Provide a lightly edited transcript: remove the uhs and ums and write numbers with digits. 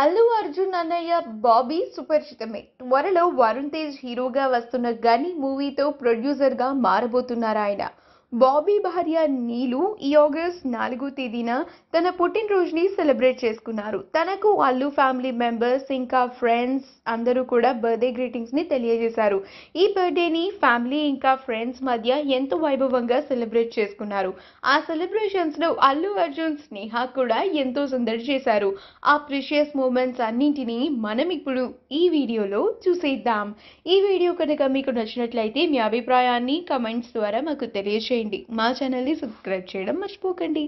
అల్లు అర్జున్ అన్నయ్య బాబీ సుపరిచితమే. త్వరలో వరుణ్ తేజ్ హీరోగా వస్తున్న గని మూవీతో ప్రొడ్యూసర్గా మారబోతున్నారాయన. బాబీ భార్య నీలు ఈ ఆగస్ట్ 4వ తేదీన తన పుట్టినరోజుని సెలబ్రేట్ చేసుకున్నారు. తనకు అల్లు ఫ్యామిలీ మెంబర్స్ ఇంకా ఫ్రెండ్స్ అందరూ కూడా బర్త్డే గ్రీటింగ్స్ ని తెలియజేశారు. ఈ బర్త్డేని ఫ్యామిలీ ఇంకా ఫ్రెండ్స్ మధ్య ఎంతో వైభవంగా సెలబ్రేట్ చేసుకున్నారు. ఆ సెలబ్రేషన్స్ లో అల్లు అర్జున్ స్నేహ కూడా ఎంతో సందడి చేశారు. ఆ ప్రిషియస్ మూమెంట్స్ అన్నింటినీ మనం ఇప్పుడు ఈ వీడియోలో చూసేద్దాం. ఈ వీడియో కనుక మీకు నచ్చినట్లయితే మీ అభిప్రాయాన్ని కమెంట్స్ ద్వారా మాకు తెలియజేయండి. మా ఛానల్ని సబ్స్క్రైబ్ చేయడం మర్చిపోకండి.